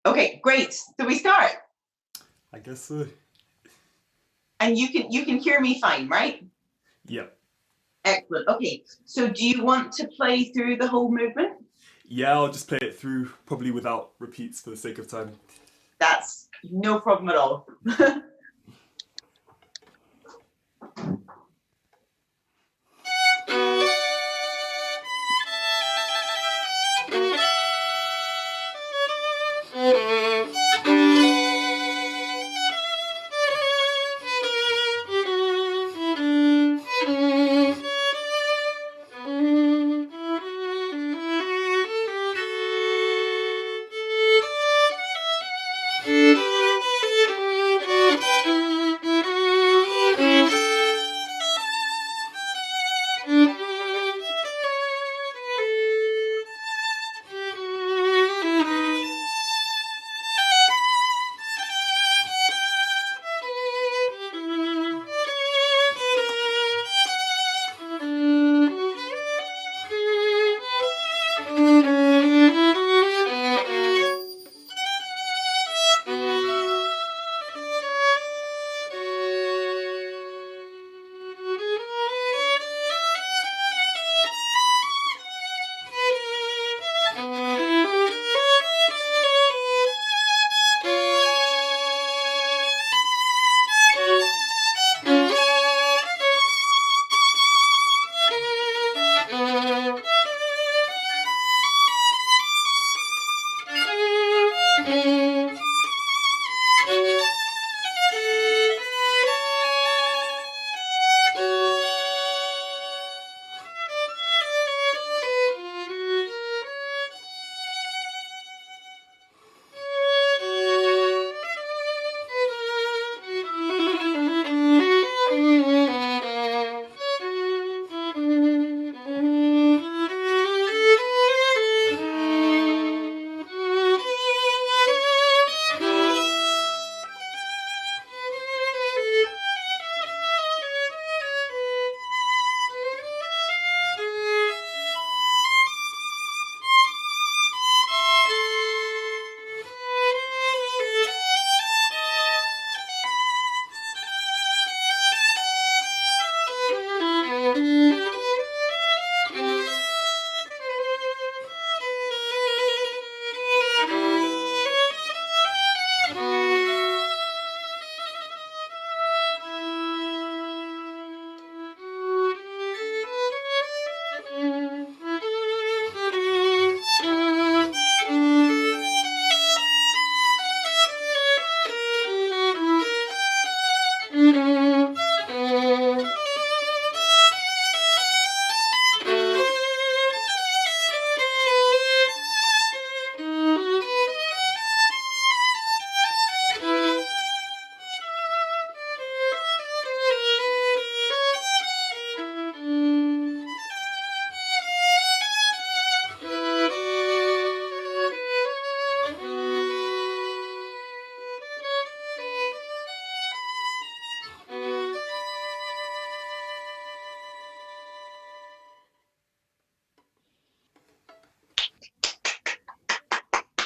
Okay, great. So we start, I guess so. and you can hear me fine, right? Yeah. Excellent. Okay. So do you want to play through the whole movement? Yeah, I'll just play it through, probably without repeats for the sake of time. That's no problem at all.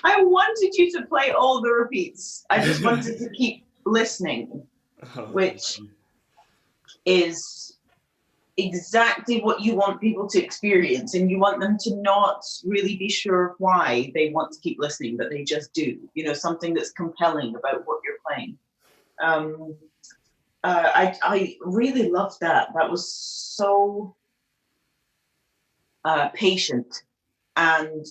I wanted you to play all the repeats. I just wanted to keep listening, Oh, thank which you. is exactly what you want people to experience, and you want them to not really be sure why they want to keep listening, but they just do. Something that's compelling about what you're playing. Um, I really loved that. That was so patient and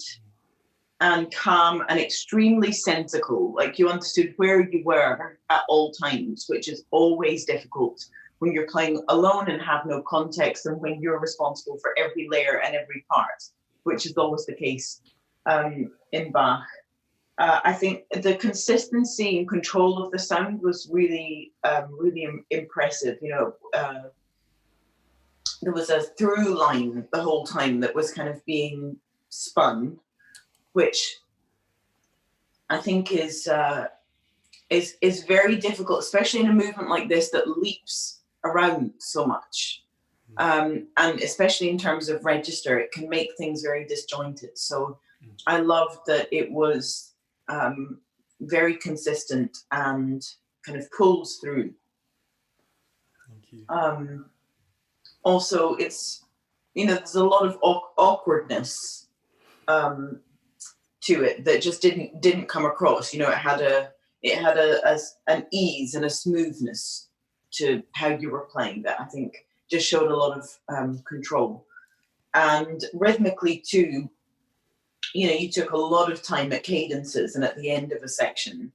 calm and extremely sensical. Like you understood where you were at all times, which is always difficult when you're playing alone and have no context, and when you're responsible for every layer and every part, which is always the case in Bach. I think the consistency and control of the sound was really, really impressive. There was a through line the whole time that was kind of being spun, which I think is very difficult, especially in a movement like this that leaps around so much. And especially in terms of register, it can make things very disjointed. So I love that it was very consistent and kind of pulls through. Thank you. Also, it's, there's a lot of awkwardness to it that just didn't come across. It had an ease and a smoothness to how you were playing that I think just showed a lot of control. And rhythmically too, you took a lot of time at cadences and at the end of a section.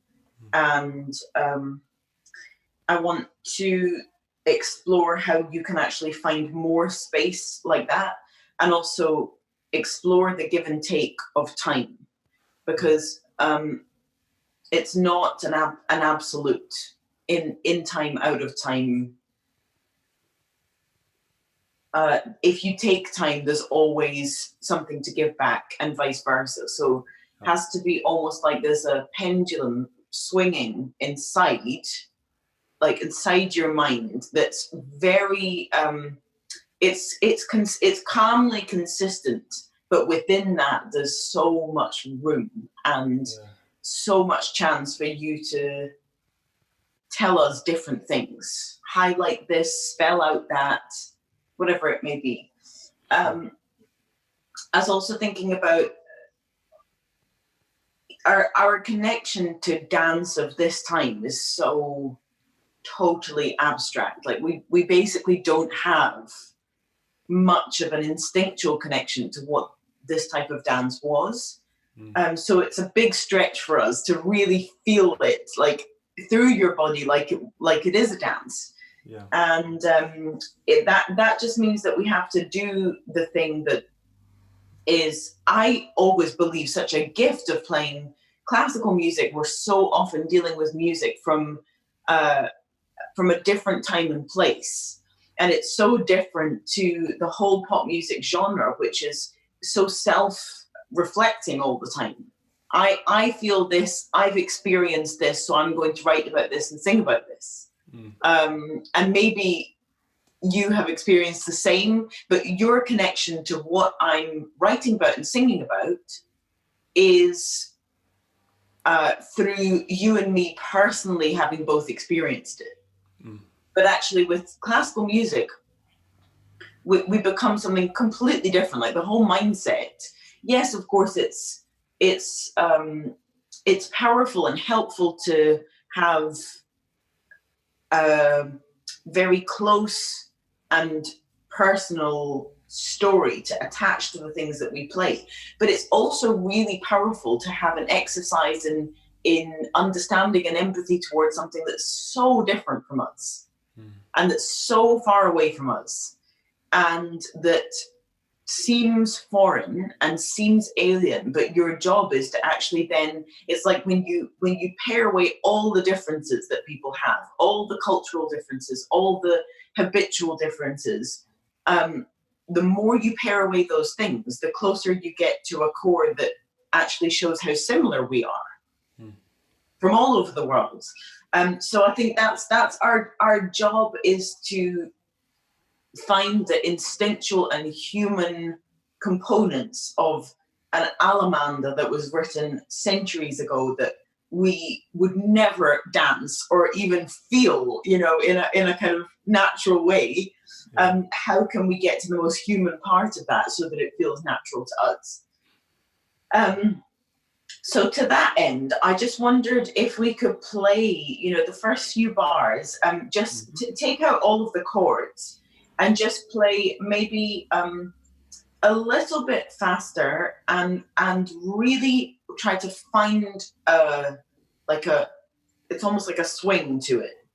And I want to explore how you can actually find more space like that, and also explore the give and take of time, because it's not an absolute in time, out of time. If you take time, there's always something to give back, and vice versa. So it has to be almost like there's a pendulum swinging inside your mind that's very it's calmly consistent, but within that there's so much room and so much chance for you to tell us different things, highlight this, spell out that, whatever it may be. I was also thinking about our connection to dance of this time is so totally abstract. Like we basically don't have much of an instinctual connection to what this type of dance was. So it's a big stretch for us to really feel it like through your body, like it is a dance. Yeah. And that just means that we have to do the thing that is, I always believe, such a gift of playing classical music. We're so often dealing with music from a different time and place, and it's so different to the whole pop music genre, which is so self-reflecting all the time. I feel this, I've experienced this, so I'm going to write about this and sing about this. And maybe you have experienced the same, but your connection to what I'm writing about and singing about is through you and me personally having both experienced it. But actually with classical music, we become something completely different, like the whole mindset. Yes, of course, it's powerful and helpful to have a very close and personal story to attach to the things that we play. But it's also really powerful to have an exercise in understanding and empathy towards something that's so different from us and that's so far away from us, and that seems foreign and seems alien, but your job is to actually then, it's like when you pare away all the differences that people have, all the cultural differences, all the habitual differences, the more you pare away those things, the closer you get to a core that actually shows how similar we are from all over the world. So I think that's our job, is to find the instinctual and human components of an Allamanda that was written centuries ago that we would Never dance or even feel, in a kind of natural way. How can we get to the most human part of that so that it feels natural to us? So to that end, I just wondered if we could play, the first few bars, just to take out all of the chords and just play maybe a little bit faster and really try to find it's almost like a swing to it,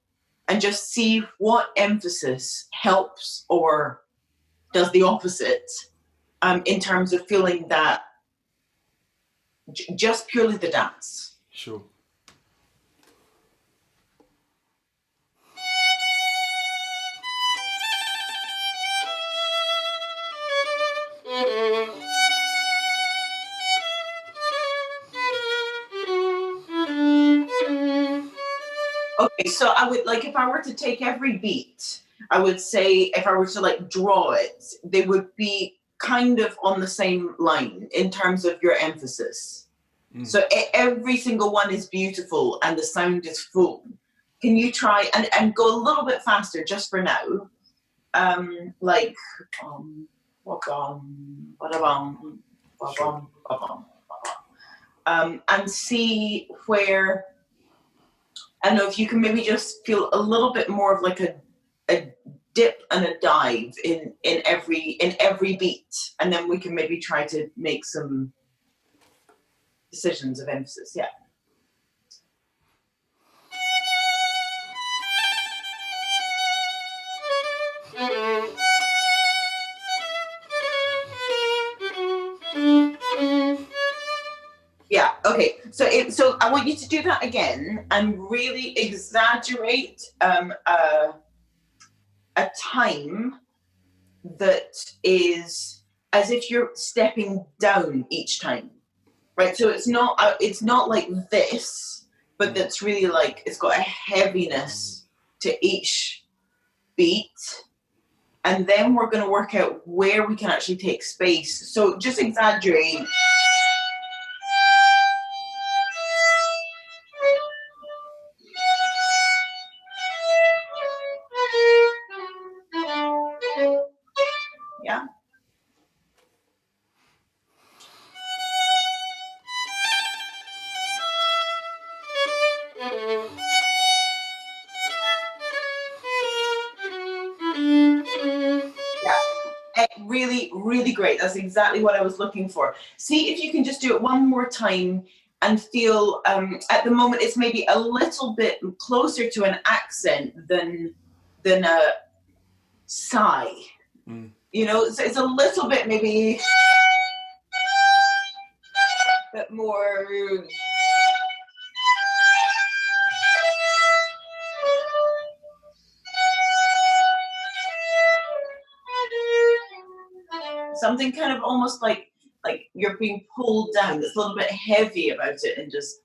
and just see what emphasis helps or does the opposite in terms of feeling that just purely the dance. Sure. Okay, so I would, if I were to take every beat, I would say if I were to draw it, they would be kind of on the same line in terms of your emphasis. So every single one is beautiful and the sound is full. Can you try and go a little bit faster just for now? Like, and see where, I don't know if you can maybe just feel a little bit more of like a dip and a dive in every beat, and then we can maybe try to make some decisions of emphasis. Yeah. Yeah, okay. So I want you to do that again and really exaggerate a time that is as if you're stepping down each time, right? So it's not like this, but that's really like it's got a heaviness to each beat. And then we're going to work out where we can actually take space. So just exaggerate. Yeah. Really, really great. That's exactly what I was looking for. See if you can just do it one more time and feel, at the moment, it's maybe a little bit closer to an accent than a sigh. You know, so it's a little bit maybe a bit more. Something kind of almost like you're being pulled down. It's a little bit heavy about it, and just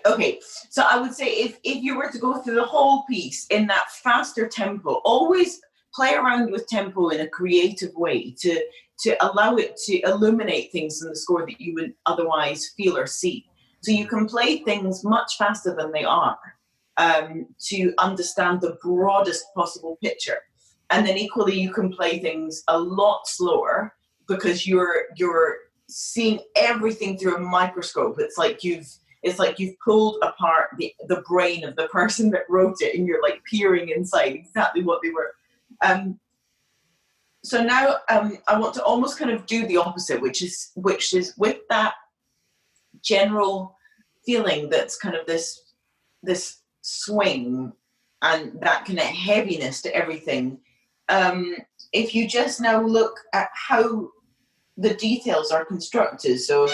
Okay, so I would say if you were to go through the whole piece in that faster tempo, always play around with tempo in a creative way to allow it to illuminate things in the score that you would otherwise feel or see. So you can play things much faster than they are to understand the broadest possible picture. And then equally you can play things a lot slower because you're seeing everything through a microscope. It's like you've pulled apart the brain of the person that wrote it, and you're like peering inside exactly what they were. So now I want to almost kind of do the opposite, which is with that general feeling that's kind of this swing and that kind of heaviness to everything. If you just now look at how the details are constructed, so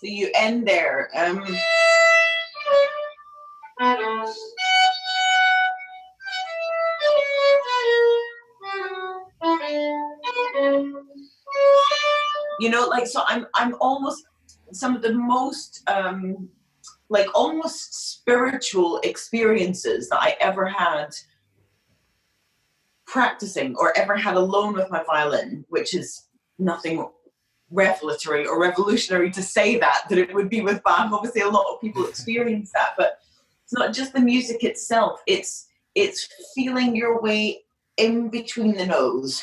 you end there. You know, like, so I'm almost some of the most like almost spiritual experiences that I ever had practicing or ever had alone with my violin, which is nothing revelatory or revolutionary to say that it would be with Bach. Obviously a lot of people experience that, but it's not just the music itself, it's feeling your way in between the notes.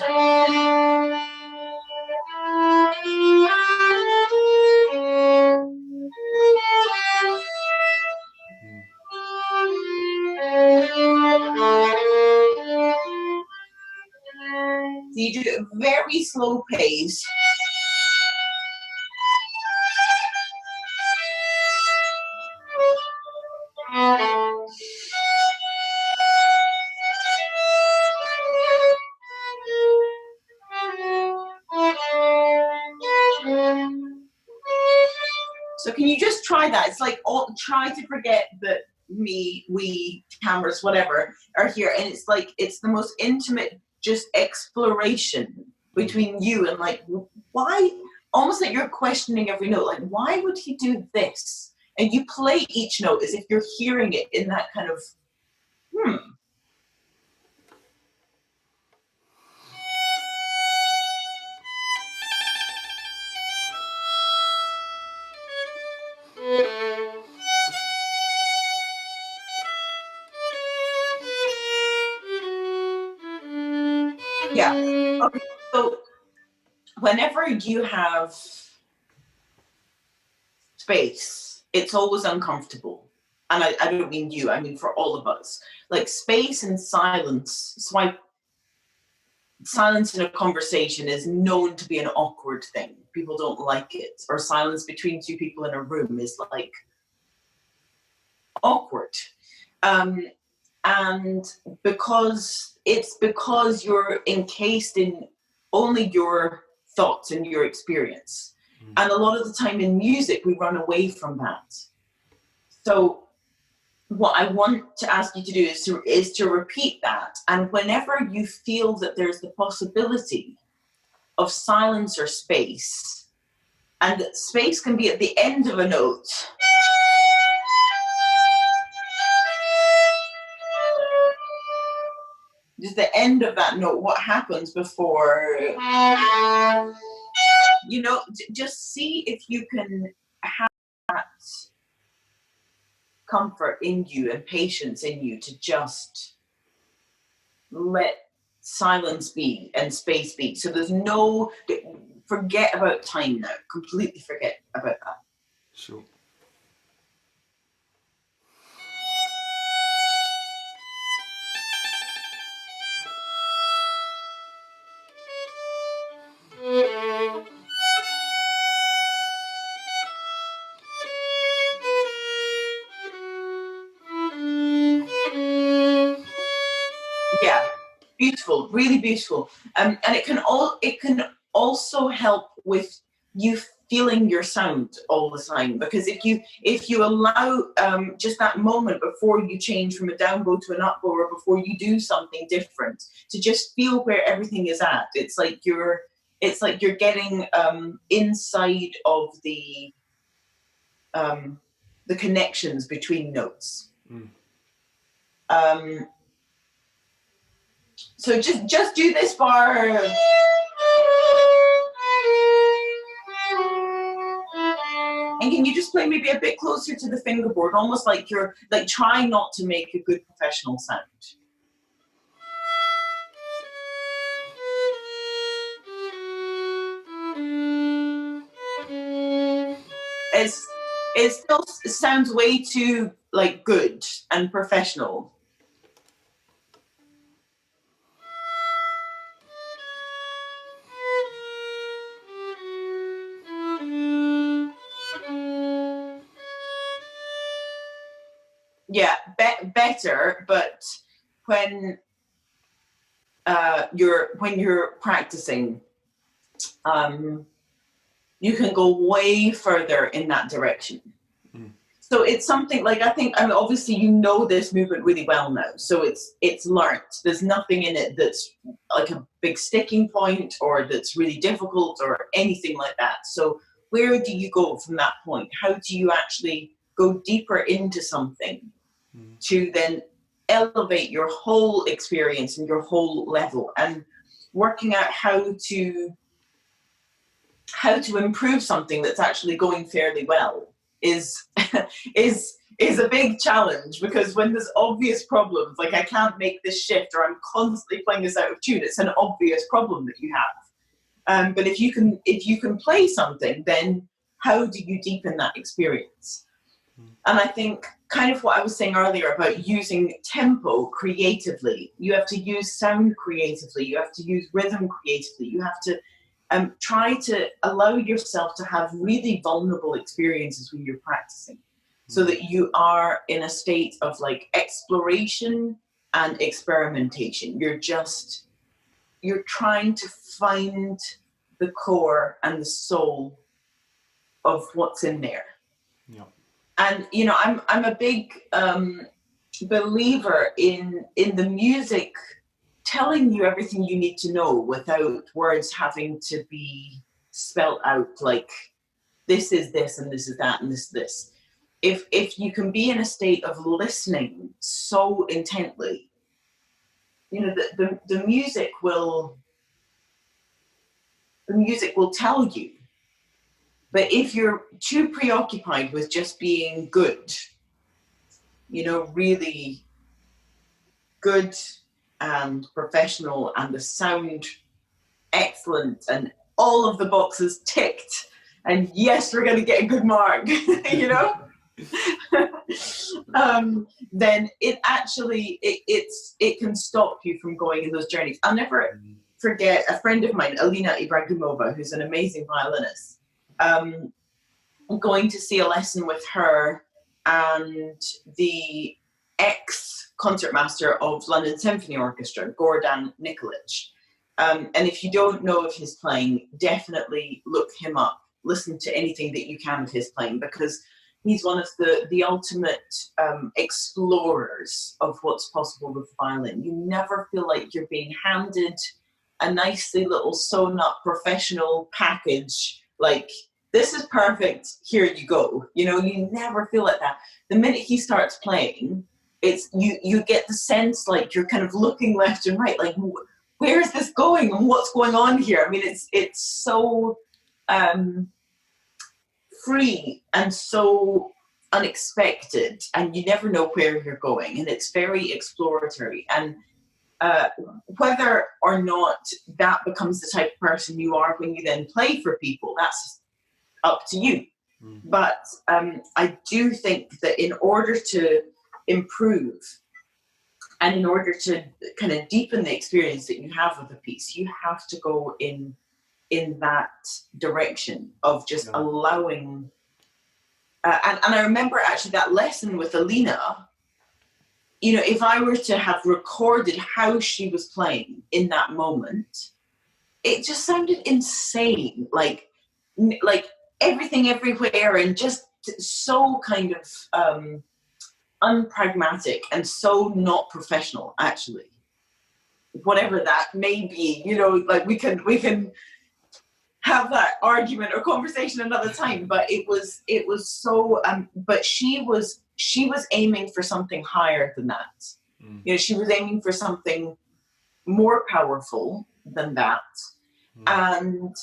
So you do a very slow pace. So can you just try that? It's like, try to forget that we, cameras, whatever, are here. And it's like, it's the most intimate, just exploration. between you and like, why, almost like you're questioning every note, like, why would he do this? And you play each note as if you're hearing it in that kind of, yeah. Okay, so whenever you have space, it's always uncomfortable. And I don't mean you, I mean for all of us. Like space and silence, silence in a conversation is known to be an awkward thing. People don't like it. Or silence between two people in a room is like awkward. And because you're encased in only your thoughts and your experience. And a lot of the time in music, we run away from that. So what I want to ask you to do is to repeat that. And whenever you feel that there's the possibility of silence or space, and space can be at the end of a note, just the end of that note, what happens before, you know, just see if you can have that comfort in you and patience in you to just let silence be and space be. So there's no, forget about time now, completely forget about that. Sure. Yeah, beautiful, really beautiful. And it can also help with you feeling your sound all the time, because if you allow just that moment before you change from a down bow to an up bow, or before you do something different, to just feel where everything is at. It's like you're getting inside of the connections between notes. So just do this bar. And can you just play maybe a bit closer to the fingerboard, almost like you're like trying not to make a good professional sound. It still sounds way too like good and professional. Yeah, better, but when you're practicing, you can go way further in that direction. So it's something like, I mean, obviously you know this movement really well now, so it's learnt. There's nothing in it that's like a big sticking point or that's really difficult or anything like that. So where do you go from that point? How do you actually go deeper into something to then elevate your whole experience and your whole level, and working out how to improve something that's actually going fairly well is a big challenge, because when there's obvious problems, like I can't make this shift, or I'm constantly playing this out of tune, it's an obvious problem that you have. But if you can play something, then how do you deepen that experience? And I think kind of what I was saying earlier about using tempo creatively, you have to use sound creatively, you have to use rhythm creatively, you have to try to allow yourself to have really vulnerable experiences when you're practicing, so that you are in a state of like exploration and experimentation. You're trying to find the core and the soul of what's in there. Yeah. And you know, I'm a big believer in the music telling you everything you need to know without words having to be spelt out, like this is this and this is that and this is this. If you can be in a state of listening so intently, you know, the music will tell you. But if you're too preoccupied with just being good, you know, really good and professional and the sound excellent and all of the boxes ticked, and yes, we're going to get a good mark, you know, then it actually, it can stop you from going in those journeys. I'll never forget a friend of mine, Alina Ibrahimova, who's an amazing violinist, going to see a lesson with her and the ex-concertmaster of London Symphony Orchestra, Gordan Nikolic. And if you don't know of his playing, definitely look him up. Listen to anything that you can of his playing, because he's one of the ultimate explorers of what's possible with violin. You never feel like you're being handed a nicely little sewn up professional package, like, this is perfect, here you go. You know, you never feel like that. The minute he starts playing, it's you get the sense like you're kind of looking left and right, like, where is this going and what's going on here? I mean, it's so free and so unexpected, and you never know where you're going, and it's very exploratory. And whether or not that becomes the type of person you are when you then play for people, that's up to you. But I do think that in order to improve and in order to kind of deepen the experience that you have with a piece, you have to go in that direction of just allowing. And I remember actually that lesson with Alina, you know, if I were to have recorded how she was playing in that moment, it just sounded insane. Like everything everywhere, and just so kind of unpragmatic and so not professional, actually. Whatever that may be, you know, like we can have that argument or conversation another time, but it was so but she was aiming for something higher than that. You know, she was aiming for something more powerful than that. And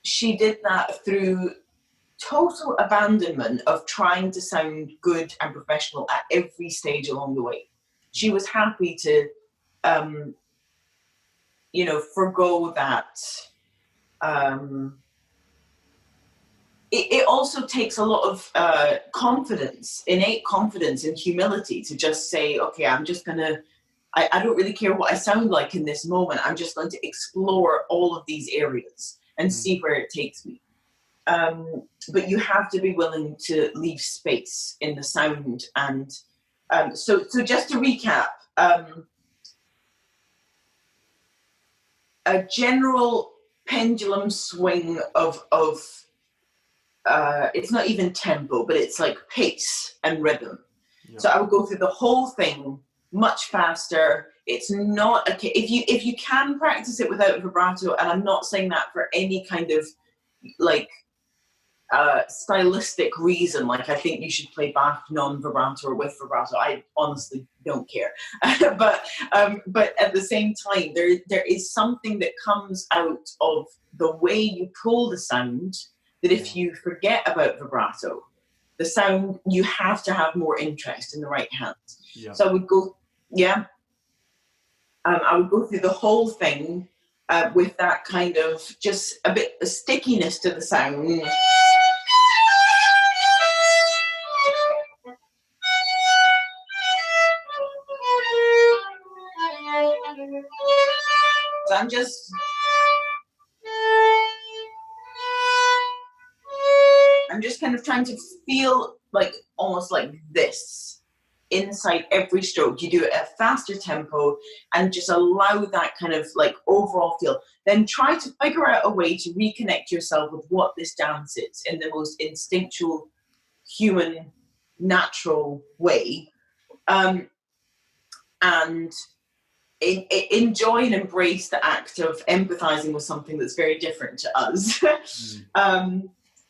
she did that through total abandonment of trying to sound good and professional at every stage along the way. She was happy to you know, forgo that. It also takes a lot of confidence, innate confidence and humility to just say, okay, I'm just gonna, I don't really care what I sound like in this moment. I'm just going to explore all of these areas and see where it takes me. But you have to be willing to leave space in the sound. And so just to recap, a general pendulum swing of it's not even tempo, but it's like pace and rhythm. Yeah. So I would go through the whole thing much faster. It's not if you can practice it without vibrato, and I'm not saying that for any kind of like stylistic reason, like I think you should play Bach non-vibrato or with vibrato. I honestly don't care. but at the same time, there is something that comes out of the way you pull the sound, that if you forget about vibrato, the sound, you have to have more interest in the right hands. Yeah. So I would go, I would go through the whole thing with that kind of just a bit of stickiness to the sound. So I'm just kind of trying to feel like almost like this inside every stroke. You do it at a faster tempo and just allow that kind of like overall feel. Then try to figure out a way to reconnect yourself with what this dance is in the most instinctual, human, natural way. And enjoy and embrace the act of empathizing with something that's very different to us.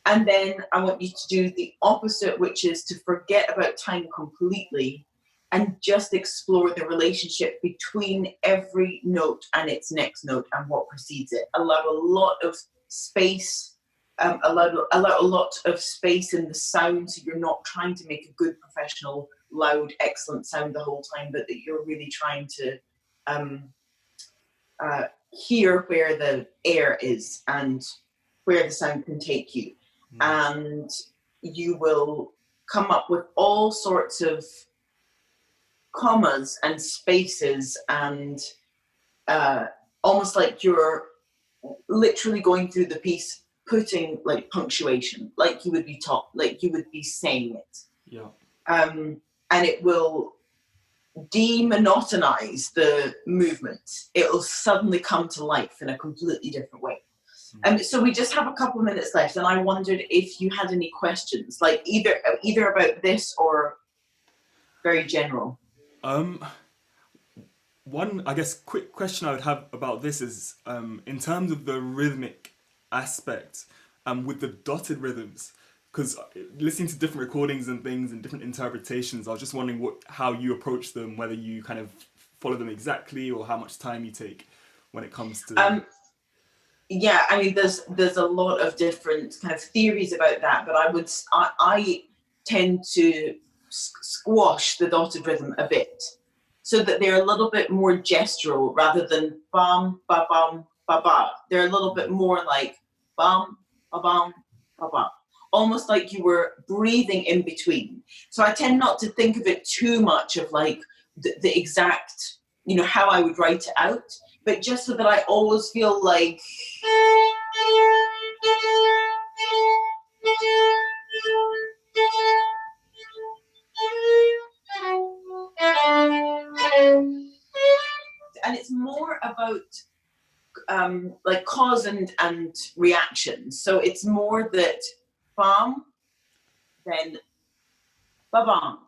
And then I want you to do the opposite, which is to forget about time completely and just explore the relationship between every note and its next note and what precedes it. Allow a lot of space, allow a lot of space in the sound, so you're not trying to make a good, professional, loud, excellent sound the whole time, but that you're really trying to hear where the air is and where the sound can take you. And you will come up with all sorts of commas and spaces and almost like you're literally going through the piece, putting like punctuation, like you would be like you would be saying it. Yeah. And it will demonotonize the movement. It'll suddenly come to life in a completely different way. So we just have a couple of minutes left, and I wondered if you had any questions, like either about this or very general. One, I guess, quick question I would have about this is, in terms of the rhythmic aspect, with the dotted rhythms, because listening to different recordings and things and different interpretations, I was just wondering how you approach them, whether you kind of follow them exactly or how much time you take when it comes to... Yeah, I mean, there's a lot of different kind of theories about that, but I tend to squash the dotted rhythm a bit, so that they're a little bit more gestural rather than bam ba bam ba ba. They're a little bit more like bam ba bam ba ba, almost like you were breathing in between. So I tend not to think of it too much of like the exact, how I would write it out, but just so that I always feel like and it's more about like cause and reaction. So it's more that bam, then ba bam,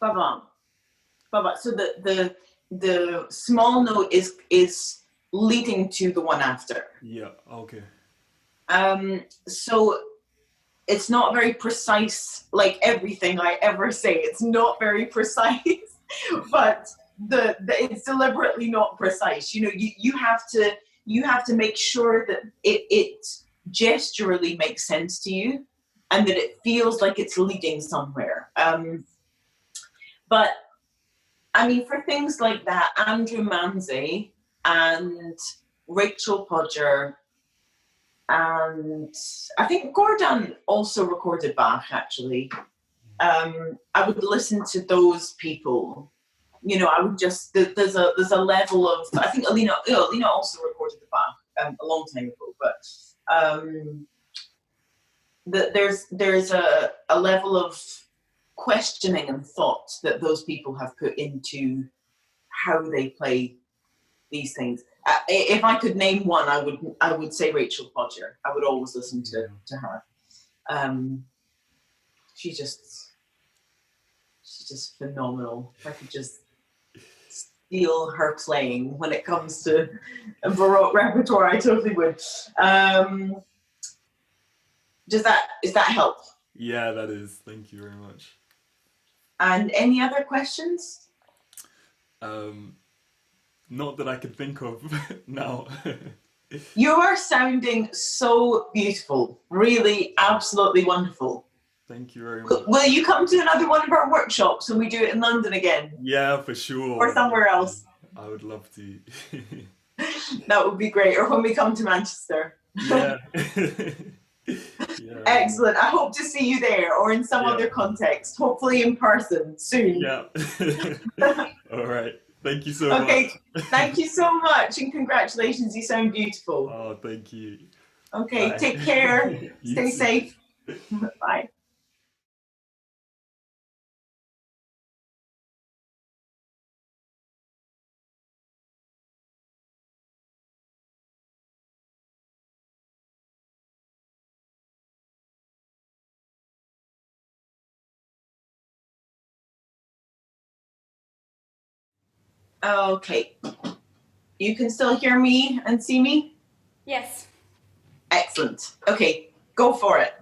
ba bam, ba bam. So the small note is leading to the one after. Yeah. Okay. So it's not very precise, like everything I ever say. It's not very precise, but it's deliberately not precise. You have to make sure that it gesturally makes sense to you, and that it feels like it's leading somewhere. But I mean, for things like that, Andrew Manze and Rachel Podger, and I think Gordon also recorded Bach, actually. I would listen to those people. I would just, there's a level of, I think Alina also recorded the Bach a long time ago, but there's a level of questioning and thought that those people have put into how they play these things. If I could name one, I would say Rachel Podger. I would always listen to her. She's just phenomenal. If I could just steal her playing when it comes to a Baroque repertoire, I totally would. Is that help? Yeah, that is. Thank you very much. And any other questions? Not that I could think of now. You are sounding so beautiful. Really, absolutely wonderful. Thank you very much. Will you come to another one of our workshops when we do it in London again? Yeah, for sure. Or somewhere else? I would love to. That would be great. Or when we come to Manchester. Yeah. Excellent. I hope to see you there or in some other context, hopefully in person soon. Yeah. All right. Thank you so much. Okay. Thank you so much and congratulations. You sound beautiful. Oh, thank you. Okay. Bye. Take care. Stay safe. Bye. Okay. You can still hear me and see me? Yes. Excellent. Okay, go for it.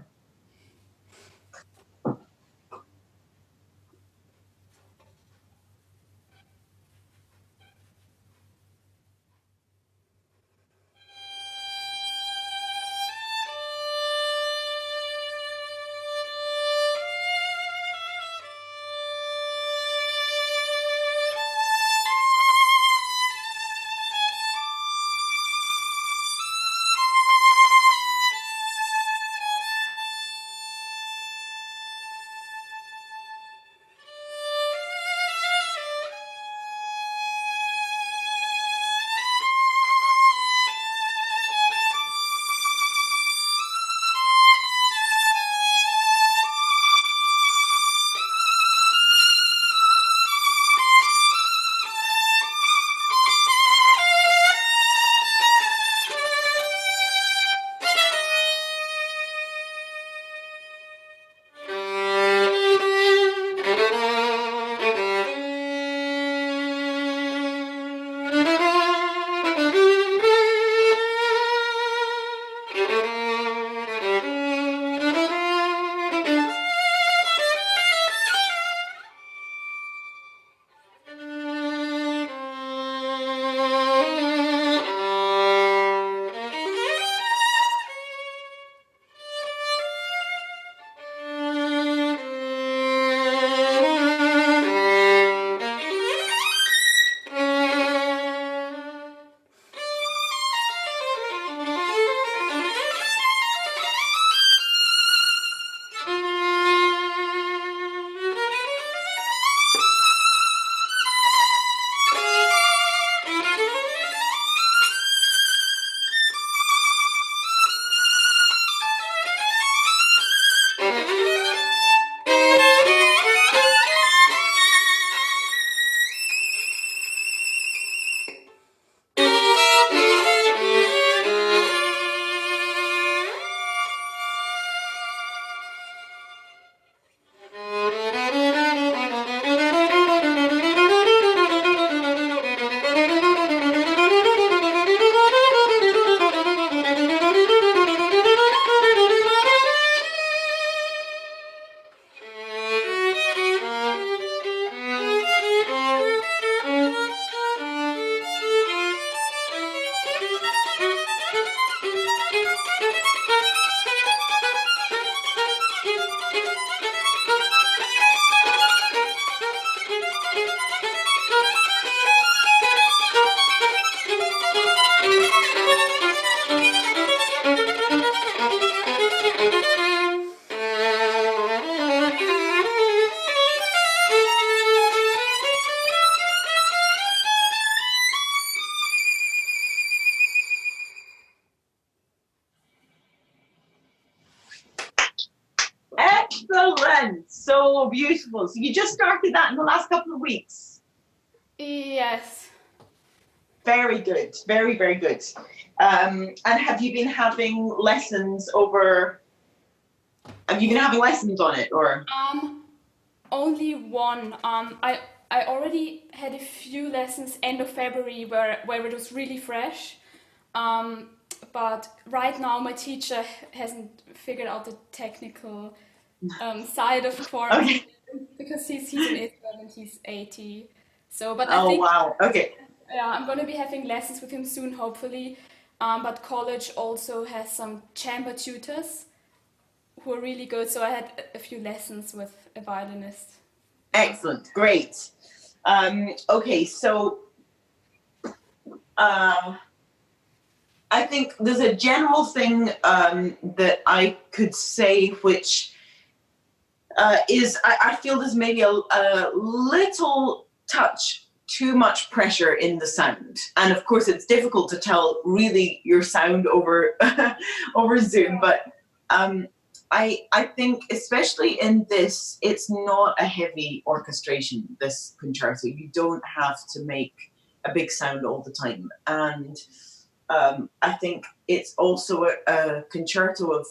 Excellent. So beautiful. So you just started that in the last couple of weeks. Yes. Very good. Very, very good. And have you been having lessons over? Have you been having lessons on it, or? Only one. I already had a few lessons end of February where it was really fresh. But right now my teacher hasn't figured out the technical side of chords. Okay. Because he's an Israel and he's 80. So, but I Oh think wow. Okay. yeah, I'm going to be having lessons with him soon, hopefully. But college also has some chamber tutors who are really good. So I had a few lessons with a violinist. Excellent. Great. Okay. So I think there's a general thing that I could say, which is I feel there's maybe a little touch too much pressure in the sound, and of course it's difficult to tell really your sound over over Zoom. But I think especially in this, it's not a heavy orchestration. This concerto, you don't have to make a big sound all the time, and I think it's also a concerto of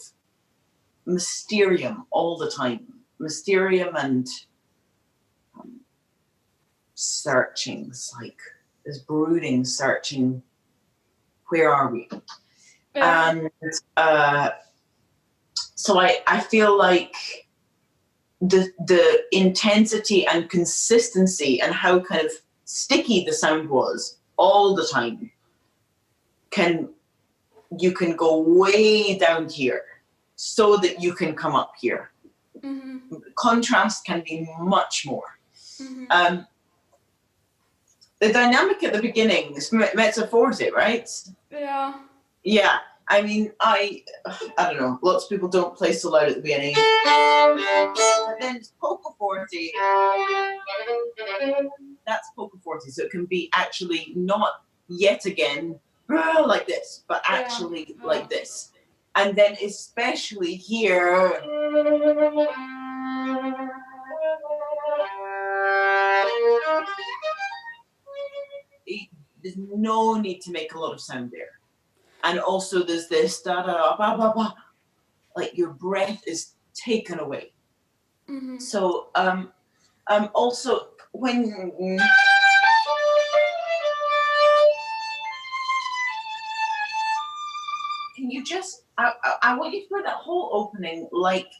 mysterium all the time. Mysterium and searchings, like this brooding, searching, where are we? Yeah. And so I feel like the intensity and consistency and how kind of sticky the sound was all the time, you can go way down here so that you can come up here. Mm-hmm. Contrast can be much more. Mm-hmm. The dynamic at the beginning is mezzo forte, right? Yeah. Yeah. I mean, I don't know. Lots of people don't play so loud at the beginning. But then it's poco forte. That's poco forte, so it can be actually not yet again like this, but actually like this. And then especially here, there's no need to make a lot of sound there. And also there's this da da ba ba ba, like your breath is taken away. Mm-hmm. So also when can you just I want you to play that whole opening like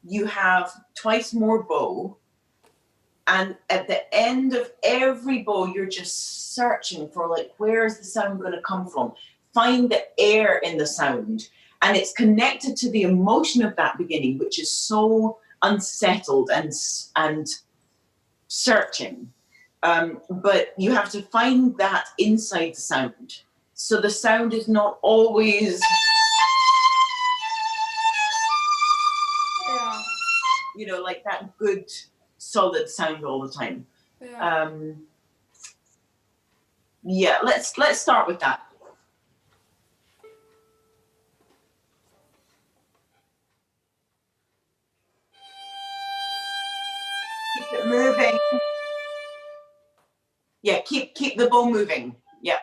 you have twice more bow, and at the end of every bow you're just searching for like, where is the sound going to come from? Find the air in the sound, and it's connected to the emotion of that beginning, which is so unsettled and searching. But you have to find that inside the sound. So the sound is not always, you know, like that good solid sound all the time. Yeah, let's start with that. Keep it moving. Yeah, keep the bow moving. Yeah.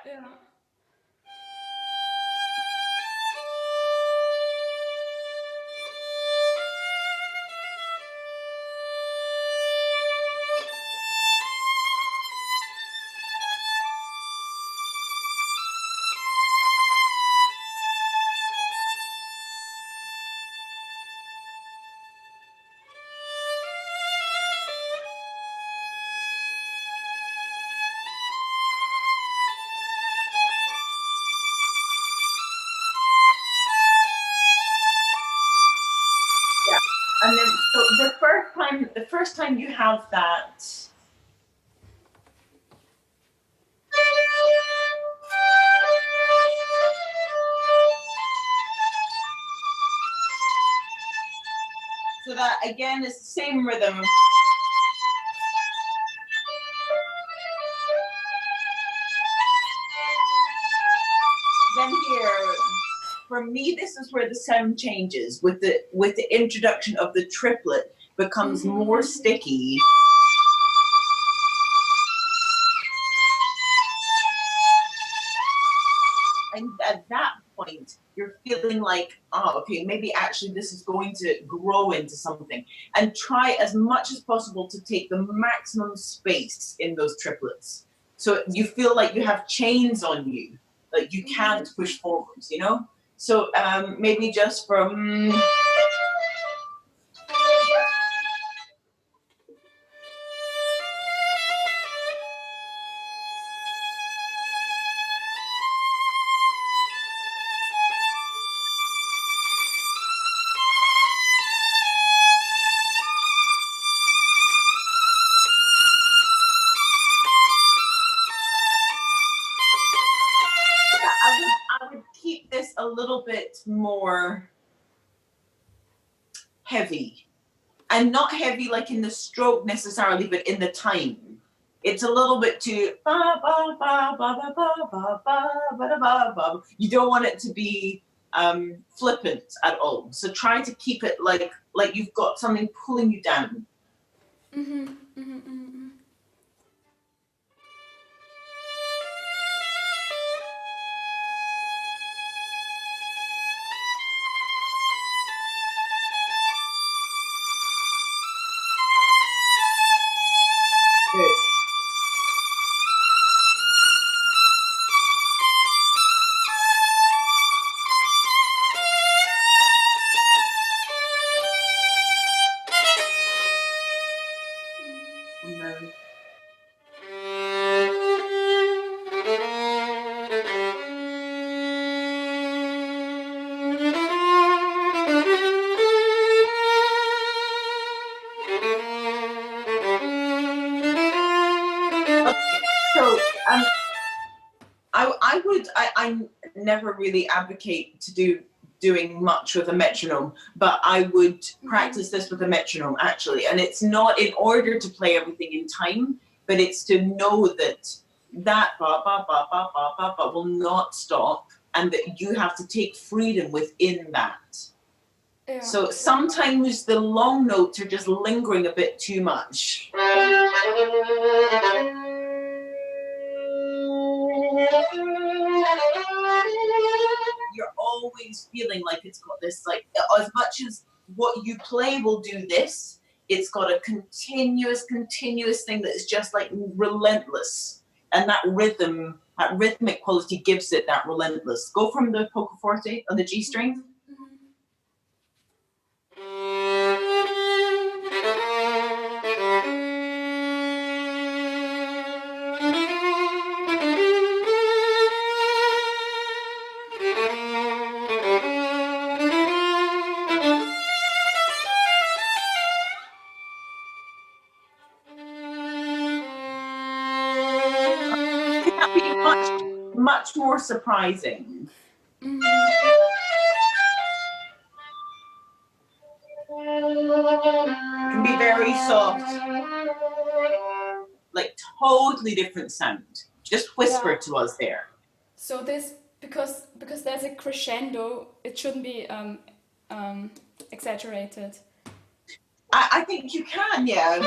And then, so the first time you have that, so that again is the same rhythm. Then here, for me, this is where the sound changes with the introduction of the triplet, becomes more sticky. And at that point, you're feeling like, oh, okay, maybe actually this is going to grow into something. And try as much as possible to take the maximum space in those triplets. So you feel like you have chains on you, like you can't push forwards, you know? So maybe just from... I would keep this a little bit more heavy, and not heavy like in the stroke necessarily, but in the time. It's a little bit too ba ba ba ba ba ba ba ba ba ba ba. You don't want it to be flippant at all. So try to keep it like you've got something pulling you down. Good. never really advocate to doing much with a metronome, but I would practice this with a metronome actually. And it's not in order to play everything in time, but it's to know that ba ba ba ba ba ba ba will not stop, and that you have to take freedom within that. Yeah. So sometimes the long notes are just lingering a bit too much. You're always feeling like it's got this, like, as much as what you play will do this, it's got a continuous thing that is just like relentless. And that rhythm, that rhythmic quality gives it that relentless. Go from the pianoforte on the G string. Can be much more surprising. Can be very soft, like totally different sound. Just whisper to us there. So this, because there's a crescendo, it shouldn't be exaggerated. I think you can, yeah.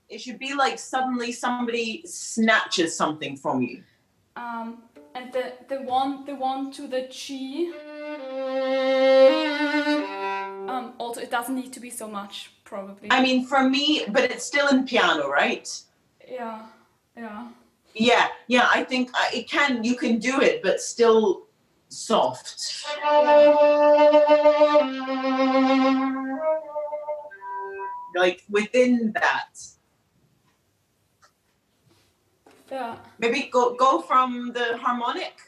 It should be like suddenly somebody snatches something from you. And the one to the G. Also, it doesn't need to be so much, probably. I mean, for me, but it's still in piano, right? Yeah. Yeah. I think it can. You can do it, but still soft. Like within that. Yeah. Maybe go from the harmonic.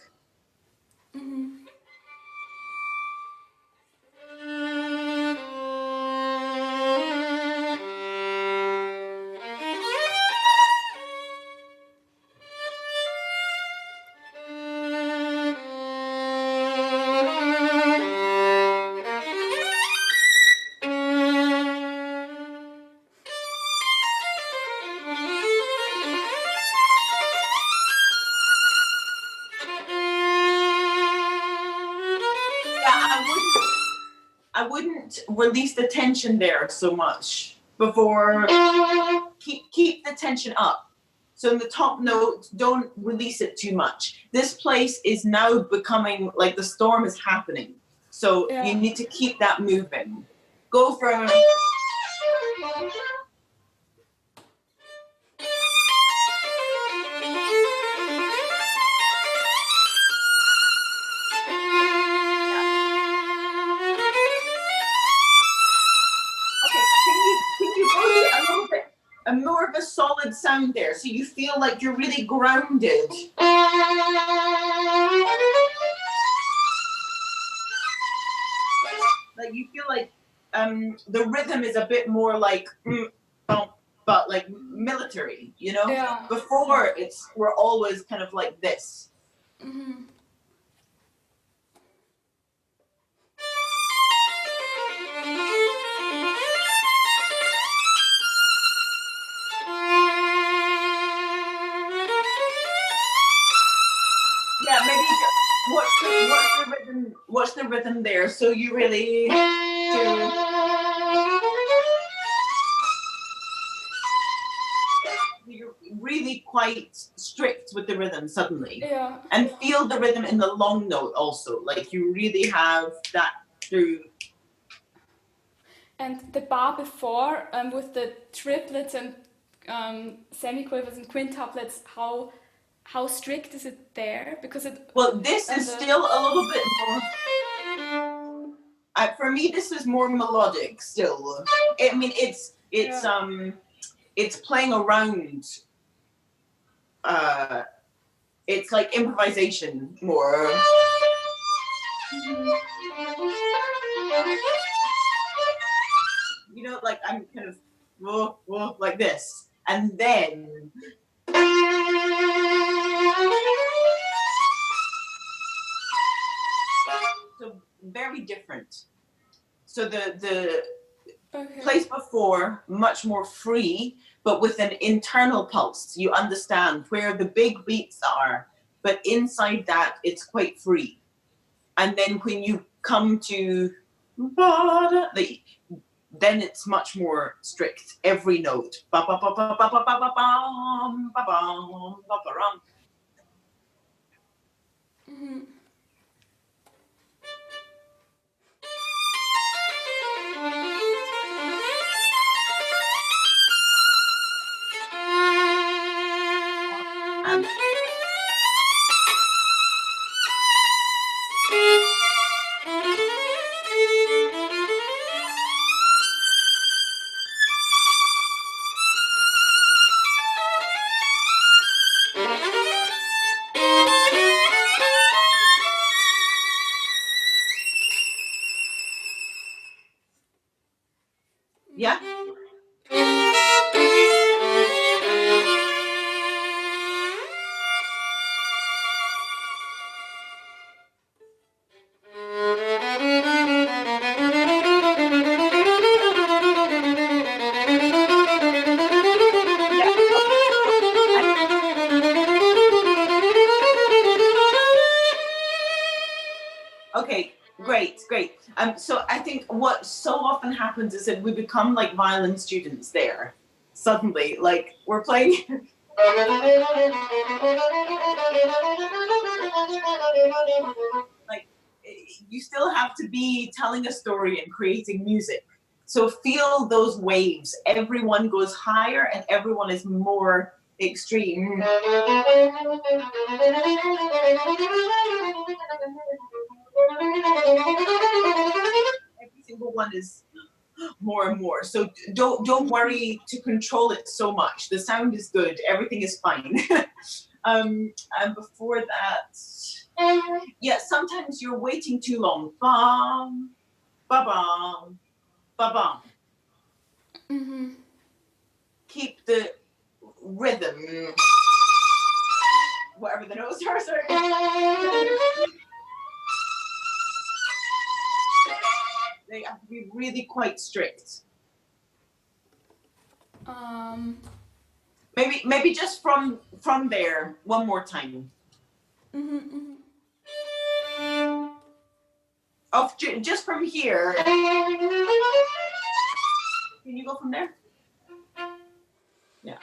I wouldn't release the tension there so much before. Keep the tension up. So in the top note, don't release it too much. This place is now becoming like the storm is happening. So you need to keep that moving. Go from. More of a solid sound there, so you feel like you're really grounded. Like you feel like the rhythm is a bit more like but like military, you know? Yeah. Before we're always kind of like this. Yeah, maybe watch the rhythm there, so you really do. You're really quite strict with the rhythm suddenly. Yeah. And feel the rhythm in the long note also, like you really have that through. And the bar before, with the triplets and semiquavers and quintuplets, how strict is it there? Because this is still a little bit more. For me, this is more melodic still. I mean, it's playing around. It's like improvisation more. You know, like I'm kind of like this, and then So very different. So the Okay. place before, much more free, but with an internal pulse. You understand where the big beats are, but inside that, it's quite free. And then when you come to then it's much more strict. Every note. Mhm. And yeah. Okay, great, great. So I think what so often happens is that we become like violin students there. Suddenly, like we're playing. Like you still have to be telling a story and creating music. So feel those waves. Everyone goes higher and everyone is more extreme. Every single one is more and more. So don't worry to control it so much. The sound is good. Everything is fine. And before that, yeah, sometimes you're waiting too long. Bum, ba bum, ba bum. Mhm. Keep the rhythm. Whatever the notes are, sorry. They have to be really quite strict. Maybe just from there one more time. Mhm. Off just from here. Can you go from there? Yeah.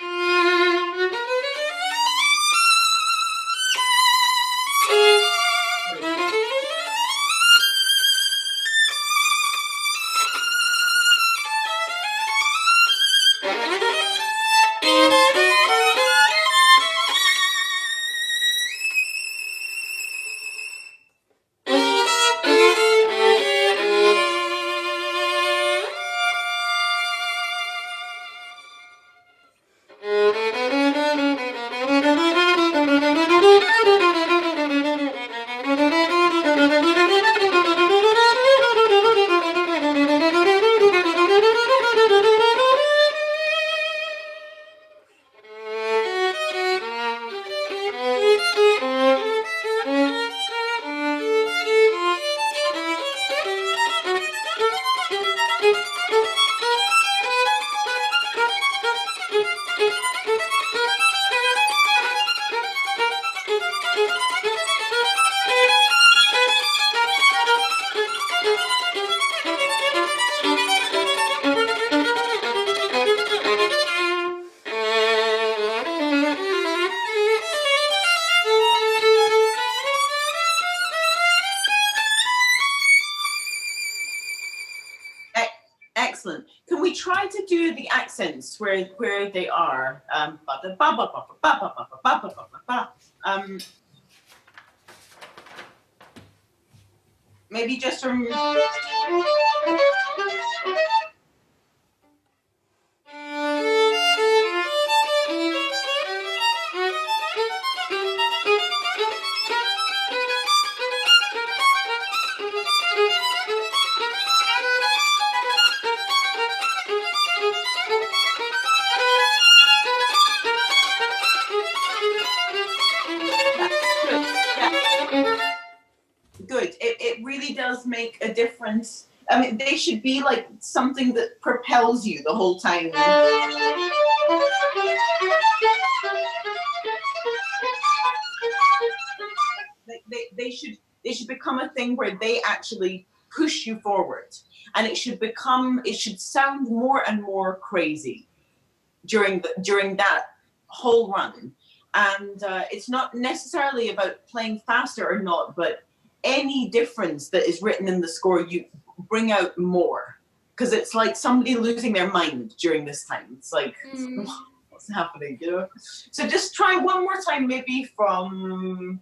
Excellent. Can we try to do the accents where they are? Maybe just from. Good. It really does make a difference. I mean, they should be like something that propels you the whole time. They should become a thing where they actually push you forward, and it should sound more and more crazy during that whole run. And it's not necessarily about playing faster or not, but any difference that is written in the score, you bring out more, because it's like somebody losing their mind during this time. It's like, what's happening, you know? So just try one more time, maybe from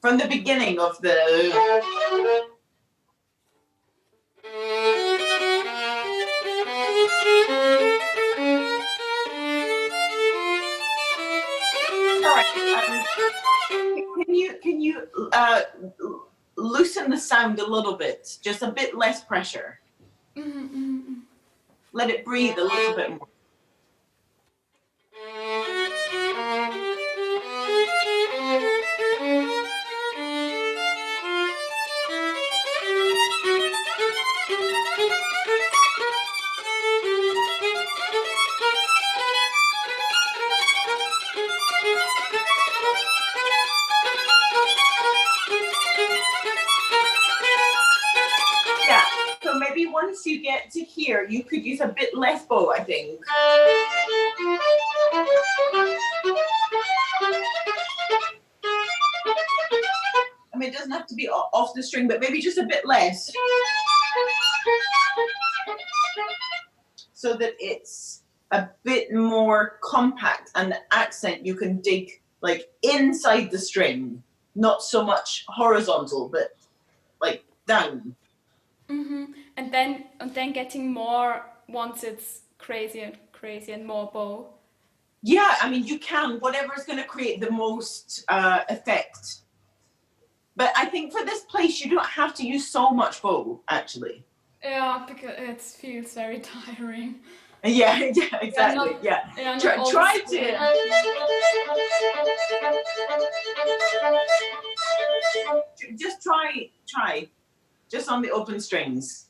the beginning of the. Can you loosen the sound a little bit, just a bit less pressure. Let it breathe a little bit more. Yeah, so maybe once you get to here, you could use a bit less bow, I think. I mean, it doesn't have to be off the string, but maybe just a bit less. So that it's a bit more compact, and the accent you can dig like inside the string, not so much horizontal, but like down. And then getting more once it's crazy and more bow. Yeah, I mean, you can, whatever's going to create the most effect. But I think for this place, you don't have to use so much bow, actually. Yeah, because it feels very tiring. Yeah, exactly. Yeah. Try to. Just try. Just on the open strings.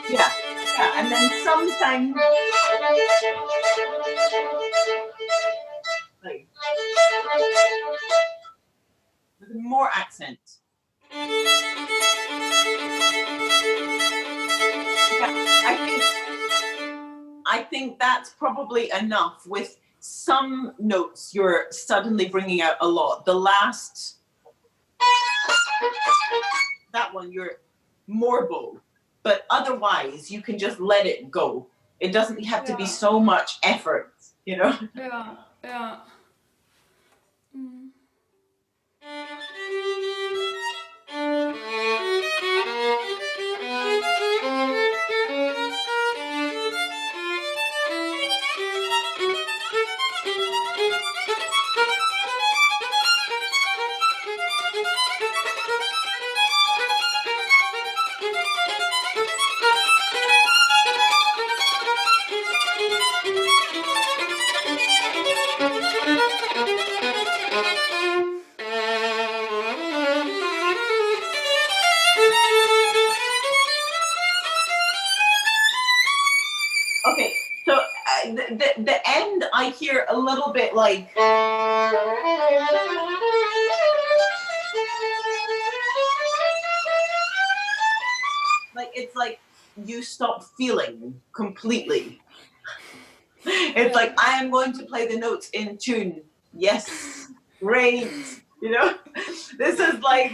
Yeah, and then sometimes like with more accent. Yeah, I think that's probably enough. With some notes, you're suddenly bringing out a lot. The last, that one, you're more bow. But otherwise, you can just let it go. It doesn't have to be so much effort, you know? Yeah. Okay, so the end, I hear a little bit like. Like, it's like you stop feeling completely. It's like, I am going to play the notes in tune. Yes, great. You know, this is like.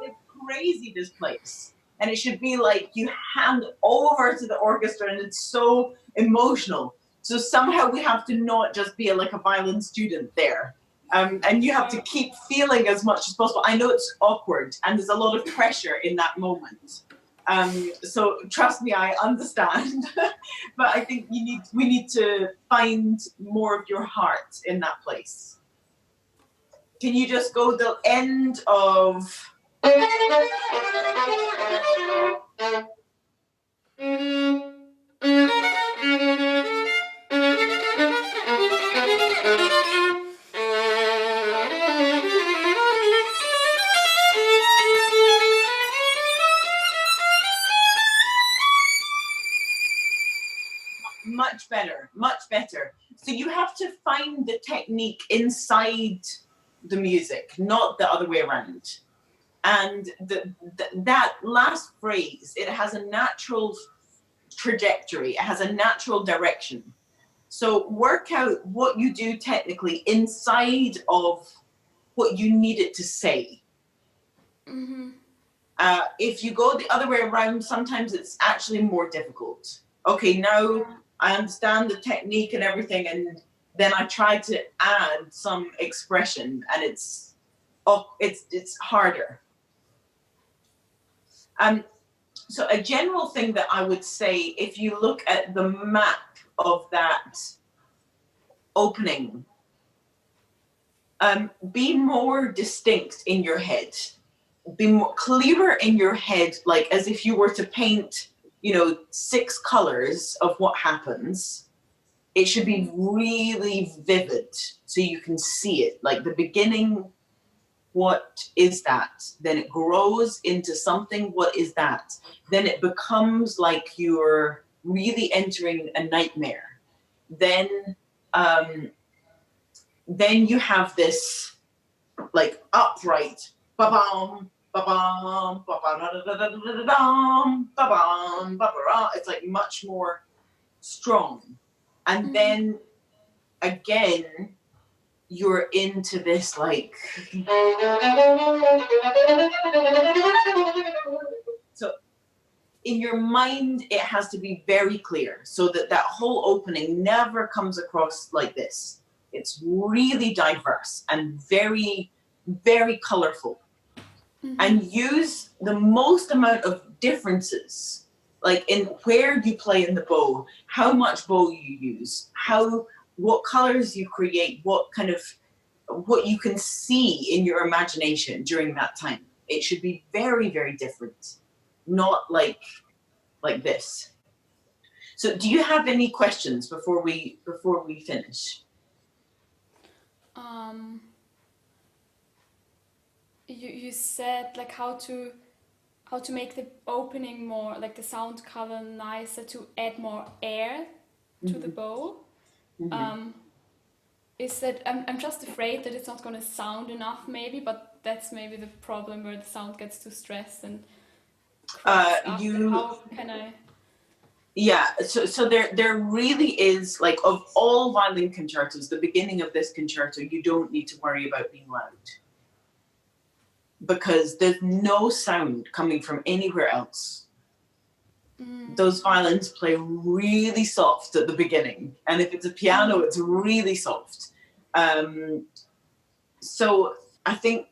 It's crazy, this place. And it should be like you hand over to the orchestra, and it's so emotional. So somehow we have to not just be like a violin student there. And you have to keep feeling as much as possible. I know it's awkward, and there's a lot of pressure in that moment. So trust me, I understand. But I think we need to find more of your heart in that place. Can you just go the end of. Much better, much better. So you have to find the technique inside the music, not the other way around. And that last phrase, it has a natural trajectory, it has a natural direction. So work out what you do technically inside of what you need it to say. If you go the other way around, sometimes it's actually more difficult. Okay, now I understand the technique and everything, and then I try to add some expression, and it's harder. So a general thing that I would say, if you look at the map of that opening, be more distinct in your head. Be more clearer in your head, like as if you were to paint, 6 colors of what happens. It should be really vivid so you can see it. Like the beginning, what is that? Then it grows into something, what is that? Then it becomes like you're really entering a nightmare. Then you have this like upright, ba-bam, ba-bam, ba-bam, ba-bam, ba-bam. It's like much more strong. And then again, you're into this like, so in your mind, it has to be very clear so that whole opening never comes across like this. It's really diverse and very, very colorful. And use the most amount of differences, like in where you play in the bow, how much bow you use, what colors you create, what you can see in your imagination during that time. It should be very, very different, not like this. So do you have any questions before we finish? You said like how to make the opening more, like the sound color nicer, to add more air to the bow. Is that I'm just afraid that it's not going to sound enough, maybe, but that's maybe the problem where the sound gets too stressed and how can I? Yeah, so there really is, like, of all violin concertos, the beginning of this concerto, you don't need to worry about being loud. Because there's no sound coming from anywhere else. Those violins play really soft at the beginning. And if it's a piano, it's really soft. So I think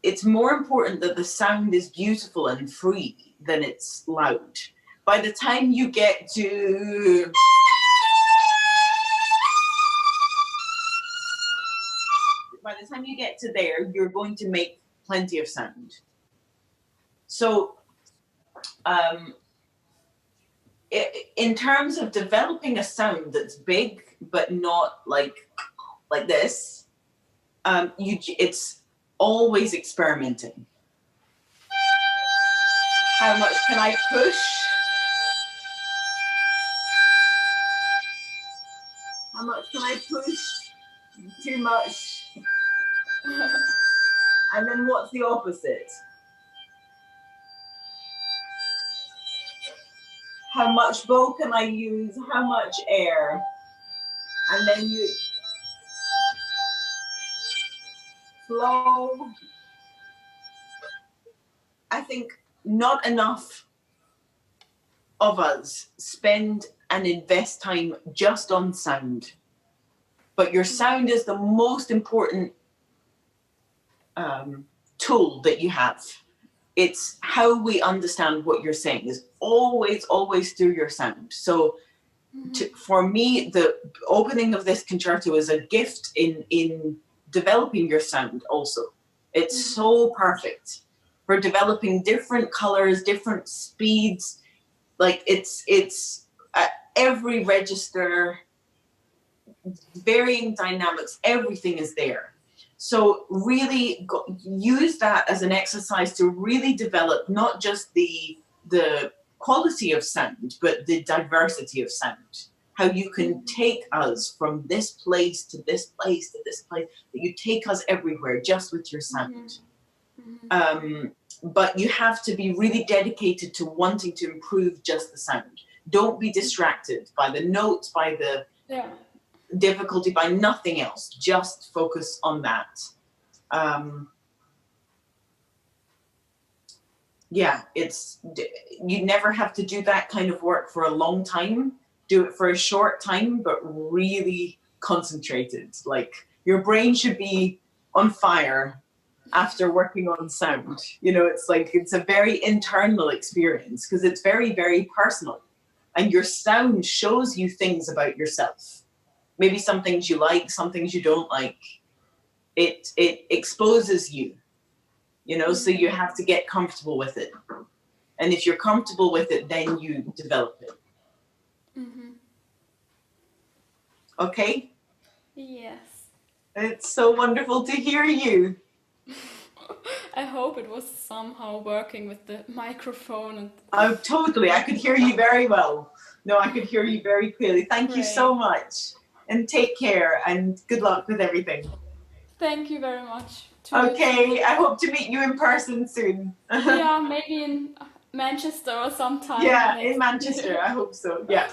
it's more important that the sound is beautiful and free than it's loud. By the time you get to... By the time you get to there, you're going to make plenty of sound. So in terms of developing a sound that's big but not like this, it's always experimenting. How much can I push? How much can I push? Too much. And then what's the opposite? How much bow can I use? How much air? And then you slow. I think not enough of us spend and invest time just on sound. But your sound is the most important tool that you have. It's how we understand what you're saying is always through your sound. So for me, the opening of this concerto is a gift in developing your sound also. It's so perfect for developing different colors, different speeds. Like it's every register, varying dynamics, everything is there. So really use that as an exercise to really develop not just the quality of sound, but the diversity of sound. how you can take us from this place to this place to this place, that you take us everywhere just with your sound. But you have to be really dedicated to wanting to improve just the sound. Don't be distracted by the notes, by the difficulty, by nothing else. Just focus on that. You never have to do that kind of work for a long time. Do it for a short time, but really concentrated. Like, your brain should be on fire after working on sound. You know, it's like, it's a very internal experience because it's very, very personal. And your sound shows you things about yourself. Maybe some things you like, some things you don't like. It exposes you, you know, so you have to get comfortable with it. And if you're comfortable with it, then you develop it. Okay? Yes. It's so wonderful to hear you. I hope it was somehow working with the microphone. And Oh, totally. I could hear you very well. No, I could hear you very clearly. Thank you so much. And take care and good luck with everything. Thank you very much. Okay, I hope to meet you in person soon. Yeah, maybe in Manchester or sometime. Yeah, in Manchester. I hope so. Yeah.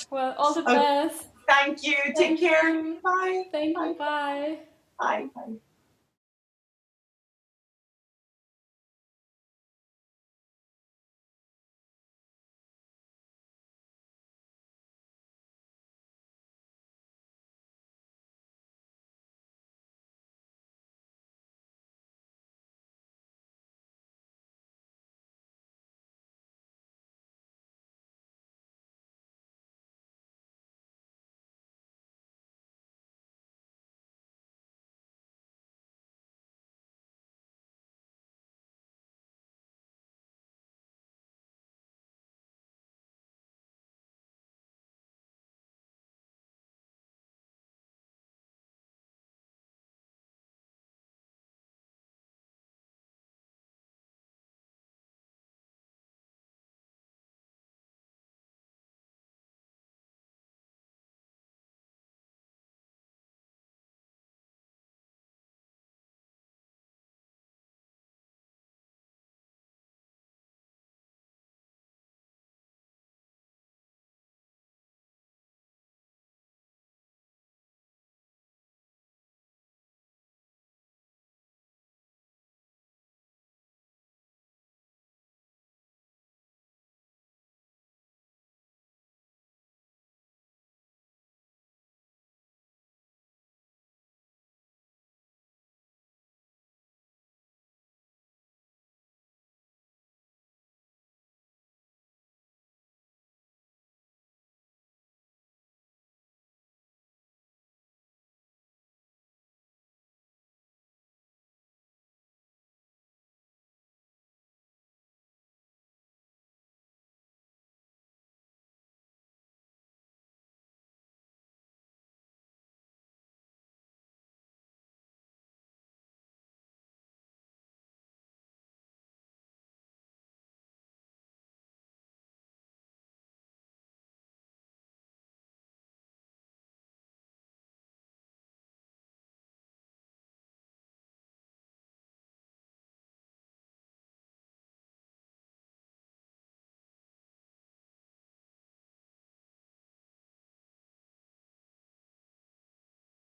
Well, all the best. Thank you. Take care. Bye. Thank you. Bye. Bye. Bye.